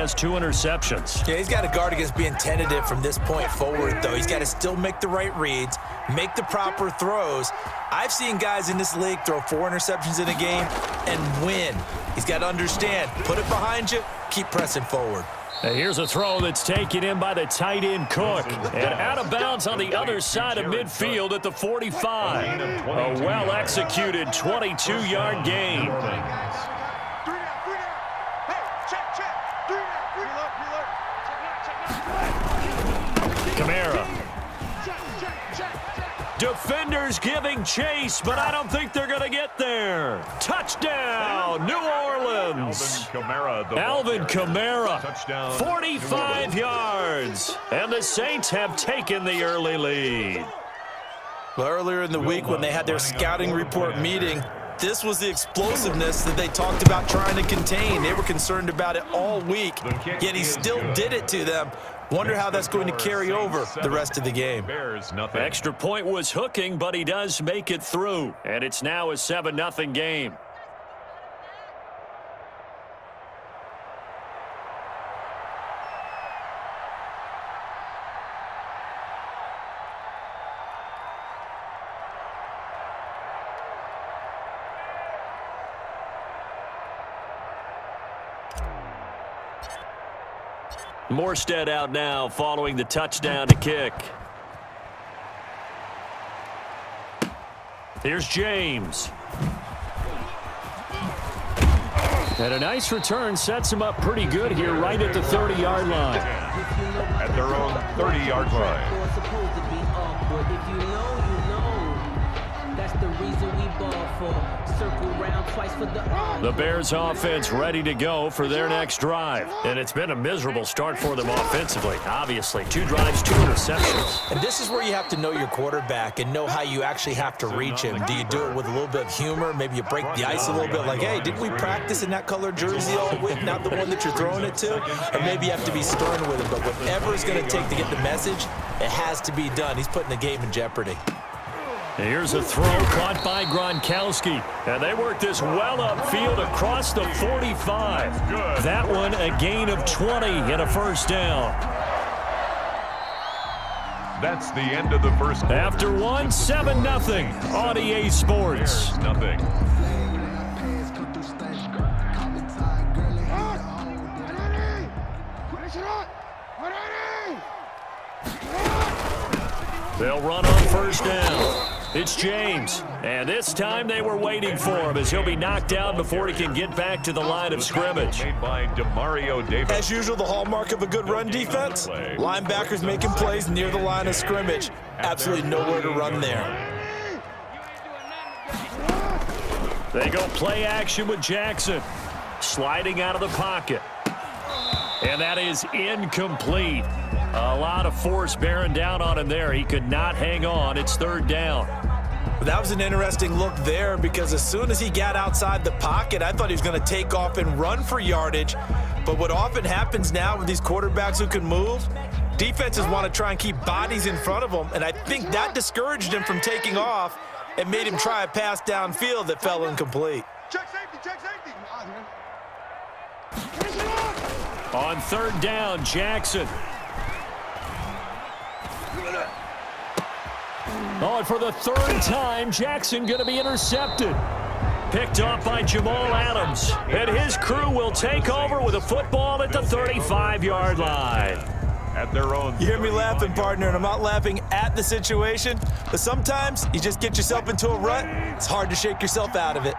has 2 interceptions. Yeah, he's got to guard against being tentative from this point forward, though. He's got to still make the right reads, make the proper throws. I've seen guys in this league throw 4 interceptions in a game and win. He's got to understand, put it behind you, keep pressing forward. And here's a throw that's taken in by the tight end Cook. And out of bounds on the other side of midfield at the 45. A well-executed 22-yard gain. Kamara. Defenders giving chase, but I don't think they're going to get there. Touchdown, New Orleans. Alvin Kamara, 45 yards. And the Saints have taken the early lead. Well, earlier in the week when they had their scouting report meeting, this was the explosiveness that they talked about trying to contain. They were concerned about it all week, yet he still did it to them. Wonder how that's going to carry over the rest of the game. Extra point was hooking, but he does make it through. And it's now a 7-0 game. Morstead out now following the touchdown to kick. Here's James. And a nice return sets him up pretty good here right at the 30-yard line. At their own 30-yard line. If you know, you know. That's the reason we ball for. Circle round twice for the Bears offense ready to go for their next drive. And it's been a miserable start for them offensively. Obviously, 2 drives, 2 interceptions. And this is where you have to know your quarterback and know how you actually have to reach him. Do you do it with a little bit of humor? Maybe you break the ice a little bit like, hey, didn't we practice in that color jersey all week, not the one that you're throwing it to? Or maybe you have to be stern with him. But whatever it's going to take to get the message, it has to be done. He's putting the game in jeopardy. Here's a throw caught by Gronkowski. And they work this well upfield across the 45. That one a gain of 20 and a first down. That's the end of the first quarter. After one, 7-0 on EA Sports. Nothing. They'll run on first down. It's James, and this time they were waiting for him as he'll be knocked down before he can get back to the line of scrimmage. As usual, the hallmark of a good run defense, linebackers making plays near the line of scrimmage. Absolutely nowhere to run there. They go play action with Jackson, sliding out of the pocket. And that is incomplete. A lot of force bearing down on him there. He could not hang on. It's 3rd down. That was an interesting look there because as soon as he got outside the pocket, I thought he was going to take off and run for yardage. But what often happens now with these quarterbacks who can move, defenses want to try and keep bodies in front of them, and I think that discouraged him from taking off and made him try a pass downfield that fell incomplete. Check safety, check safety. On 3rd down, Jackson. Oh, and for the 3rd time, Jackson going to be intercepted. Picked off by Jamal Adams. And his crew will take over with a football at the 35-yard line. At their own. You hear me laughing, partner, and I'm not laughing at the situation, but sometimes you just get yourself into a rut. It's hard to shake yourself out of it.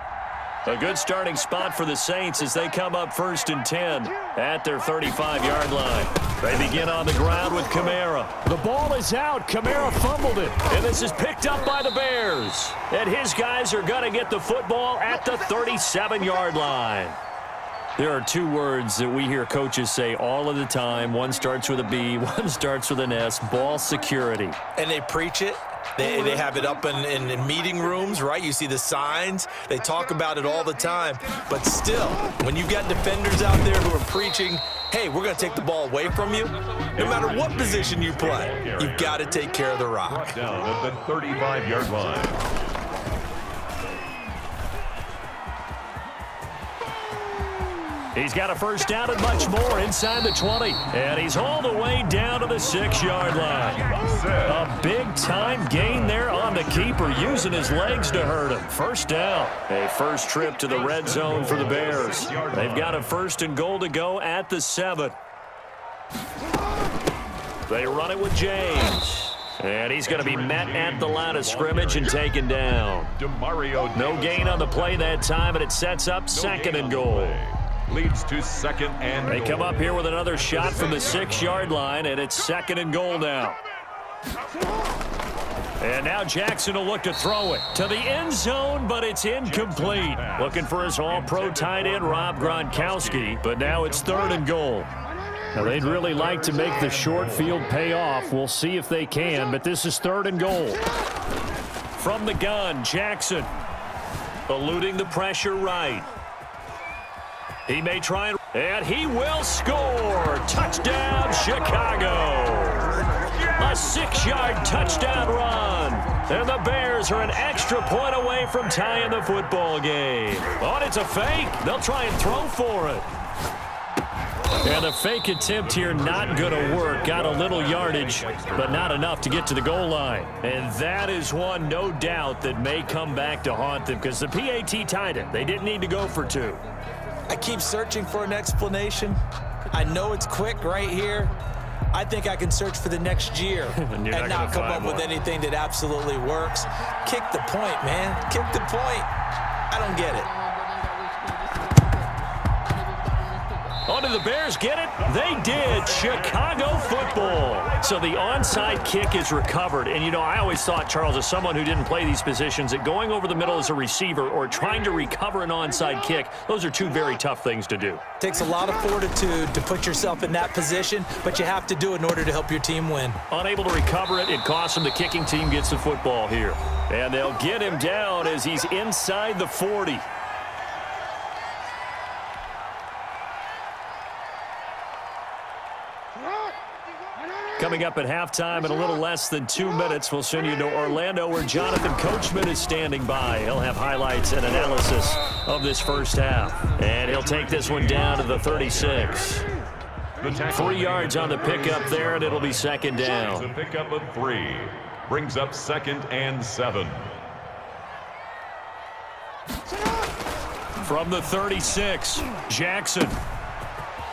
A good starting spot for the Saints as they come up 1st and 10 at their 35-yard line. They begin on the ground with Kamara. The ball is out. Kamara fumbled it. And this is picked up by the Bears. And his guys are going to get the football at the 37-yard line. There are 2 words that we hear coaches say all of the time. One starts with a B, one starts with an S, ball security. And they preach it. They have it up in meeting rooms, right? You see the signs. They talk about it all the time. But still, when you've got defenders out there who are preaching, hey, we're going to take the ball away from you, no matter what position you play, you've got to take care of the rock. Down at the 35-yard line. He's got a first down and much more inside the 20. And he's all the way down to the 6-yard line. A big-time gain there on the keeper, using his legs to hurt him. First down. A first trip to the red zone for the Bears. They've got a 1st and goal to go at the 7. They run it with James. And he's going to be met at the line of scrimmage and taken down. No gain on the play that time, and it sets up 2nd and goal. Leads to 2nd and They come up here with another shot from the 6-yard line, and it's 2nd and goal now. And now Jackson will look to throw it to the end zone, but it's incomplete. Looking for his all-pro tight end, Rob Gronkowski, but now it's 3rd and goal. Now, they'd really like to make the short field pay off. We'll see if they can, but this is 3rd and goal. From the gun, Jackson eluding the pressure right. He may try and he will score. Touchdown, Chicago. A 6-yard touchdown run. And the Bears are an extra point away from tying the football game. Oh, it's a fake. They'll try and throw for it. And the fake attempt here not going to work. Got a little yardage, but not enough to get to the goal line. And that is one, no doubt, that may come back to haunt them because the PAT tied it. They didn't need to go for 2. I keep searching for an explanation. I know it's quick right here. I think I can search for the next year and not come up with anything that absolutely works. Kick the point, man. Kick the point. I don't get it. Oh, did the Bears get it? They did. Chicago football. So the onside kick is recovered. And, you know, I always thought, Charles, as someone who didn't play these positions, that going over the middle as a receiver or trying to recover an onside kick, those are 2 very tough things to do. Takes a lot of fortitude to put yourself in that position, but you have to do it in order to help your team win. Unable to recover it, it costs him. The kicking team gets the football here. And they'll get him down as he's inside the 40. Coming up at halftime in a little less than 2 minutes, we'll send you to Orlando where Jonathan Coachman is standing by. He'll have highlights and analysis of this first half. And he'll take this one down to the 36. 3 yards on the pickup there, and it'll be 2nd down. A pickup of 3. Brings up 2nd and 7. From the 36, Jackson.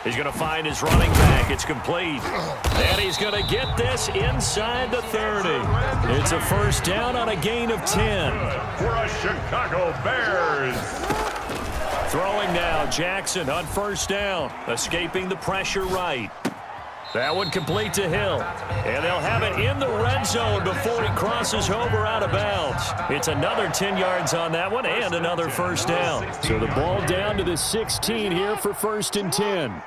He's going to find his running back. It's complete. And he's going to get this inside the 30. It's a first down on a gain of 10. For a Chicago Bears. Throwing now, Jackson on first down. Escaping the pressure right. That one complete to Hill. And they'll have it in the red zone before he crosses over out of bounds. It's another 10 yards on that one and another first down. So the ball down to the 16 here for 1st and 10.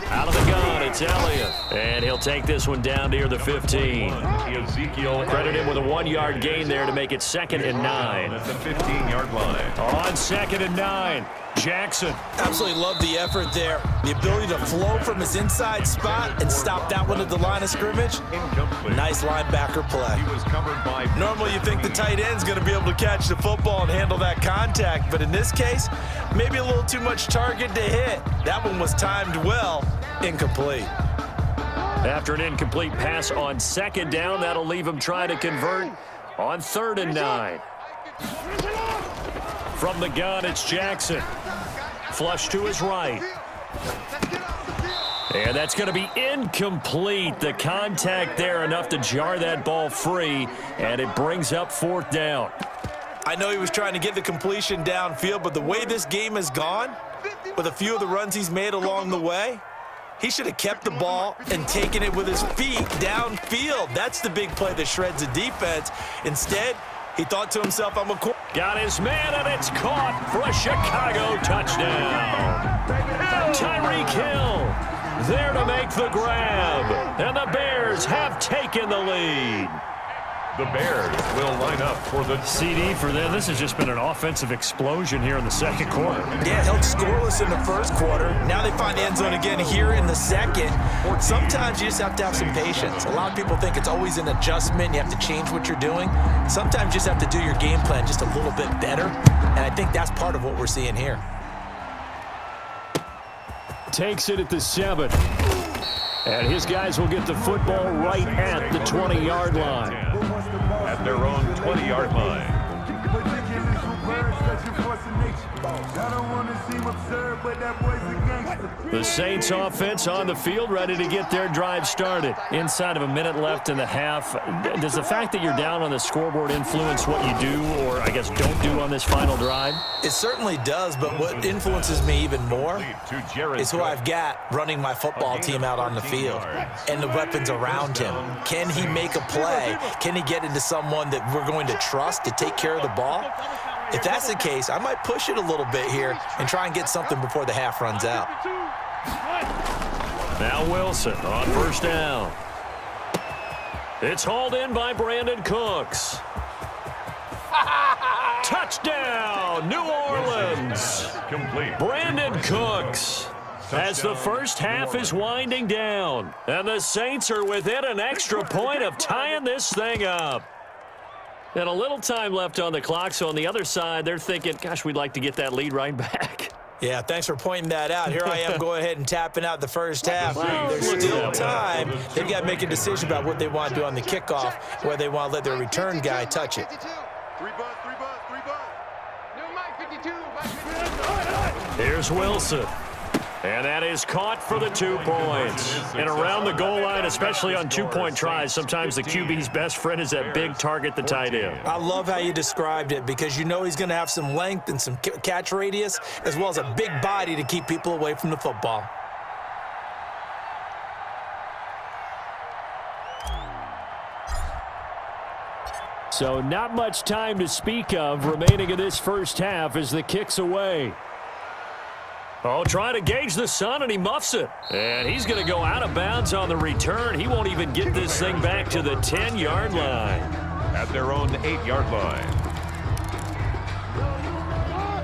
Out of the gun, it's Elliott. And he'll take this one down near the 15. Ezekiel Credit him with a 1-yard gain there to make it 2nd and 9. At the 15-yard line. On 2nd and 9, Jackson. Absolutely love the effort there. The ability to flow from his inside spot and stop that one at the line of scrimmage. Incomplete. Nice linebacker play. He was covered by... Normally you think the tight end's going to be able to catch the football and handle that contact, but in this case, maybe a little too much target to hit. That one was timed well. Incomplete. After an incomplete pass on 2nd down, that'll leave him trying to convert on 3rd and 9. From the gun, it's Jackson. Flush to his right. And that's going to be incomplete. The contact there enough to jar that ball free, and it brings up 4th down. I know he was trying to get the completion downfield, but the way this game has gone, with a few of the runs he's made along the way, he should have kept the ball and taken it with his feet downfield. That's the big play that shreds the defense. Instead, he thought to himself, I'm a quarterback. Got his man, and it's caught for a Chicago touchdown. Tyreek Hill there to make the grab. And the Bears have taken the lead. The Bears will line up for the CD for them. This has just been an offensive explosion here in the second quarter. Yeah, held scoreless in the first quarter. Now they find the end zone again here in the second. Sometimes you just have to have some patience. A lot of people think it's always an adjustment. You have to change what you're doing. Sometimes you just have to do your game plan just a little bit better. And I think that's part of what we're seeing here. Takes it at the 7. And his guys will get the football right at the 20-yard line. at their own 20-yard line. The Saints offense on the field, ready to get their drive started. Inside of a minute left in the half. Does the fact that you're down on the scoreboard influence what you do, or I guess don't do on this final drive? It certainly does, but what influences me even more is who I've got running my football team out on the field and the weapons around him. Can he make a play? Can he get into someone that we're going to trust to take care of the ball? If that's the case, I might push it a little bit here and try and get something before the half runs out. Now Wilson on first down. It's hauled in by Brandon Cooks. Touchdown, New Orleans. Complete. Brandon Cooks. As the first half is winding down, and the Saints are within an extra point of tying this thing up. And a little time left on the clock, so on the other side, they're thinking, gosh, we'd like to get that lead right back. Yeah, thanks for pointing that out. Here I am going ahead and tapping out the first half. There's still time. They've got to make a decision about what they want to do on the kickoff, whether they want to let their return guy touch it. Here's Wilson. And that is caught for the 2 points. And around the goal line, especially on two-point tries, sometimes the QB's best friend is that big target, the tight end. I love how you described it because you know he's going to have some length and some catch radius as well as a big body to keep people away from the football. So not much time to speak of remaining in this first half as the kick's away. Oh, trying to gauge the sun, and he muffs it. And he's going to go out of bounds on the return. He won't even get this thing back to the 10-yard line. At their own 8-yard line.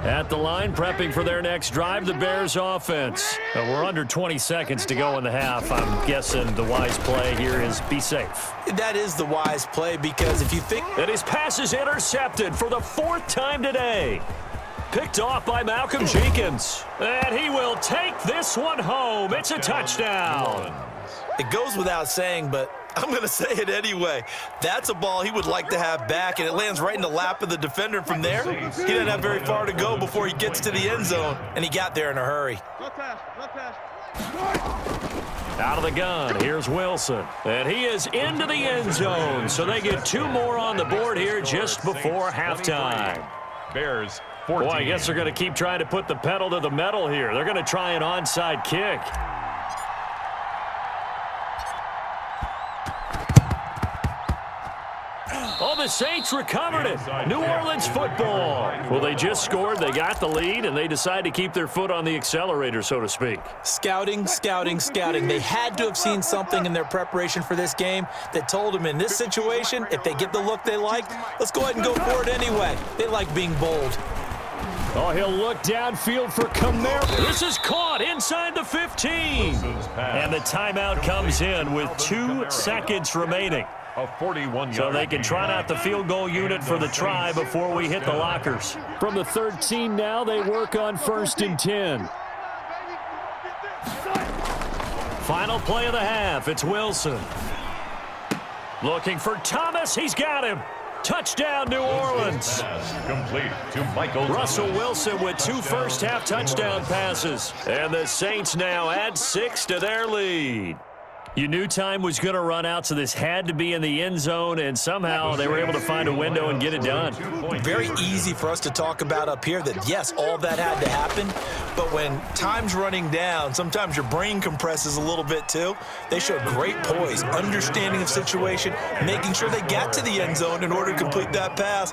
At the line, prepping for their next drive, the Bears offense. We're under 20 seconds to go in the half. I'm guessing the wise play here is be safe. That is the wise play because if you think... And his pass is intercepted for the 4th time today. Picked off by Malcolm Jenkins. And he will take this one home. It's a touchdown. It goes without saying, but I'm going to say it anyway. That's a ball he would like to have back, and it lands right in the lap of the defender from there. He didn't have very far to go before he gets to the end zone, and he got there in a hurry. Out of the gun, here's Wilson. And he is into the end zone, so they get 2 more on the board here just before halftime. Bears 14. Boy, I guess they're going to keep trying to put the pedal to the metal here. They're going to try an onside kick. Oh, the Saints recovered it. New Orleans football. Well, they just scored. They got the lead, and they decide to keep their foot on the accelerator, so to speak. Scouting, scouting, scouting. They had to have seen something in their preparation for this game that told them in this situation, if they get the look they liked, let's go ahead and go for it anyway. They like being bold. Oh, he'll look downfield for Camaro. This is caught inside the 15. And the timeout comes in with 2 seconds remaining. A 41-yard. So they can trot out the field goal unit for the try before we hit the lockers. From the 13 now, they work on 1st and 10. Final play of the half. It's Wilson. Looking for Thomas. He's got him. Touchdown, New Orleans. Complete to Michael. Russell Wilson with 2 first-half touchdown passes. And the Saints now add 6 to their lead. You knew time was going to run out, so this had to be in the end zone, and somehow they were able to find a window and get it done. Very easy for us to talk about up here that, yes, all that had to happen, but when time's running down, sometimes your brain compresses a little bit too. They showed great poise, understanding of situation, making sure they got to the end zone in order to complete that pass.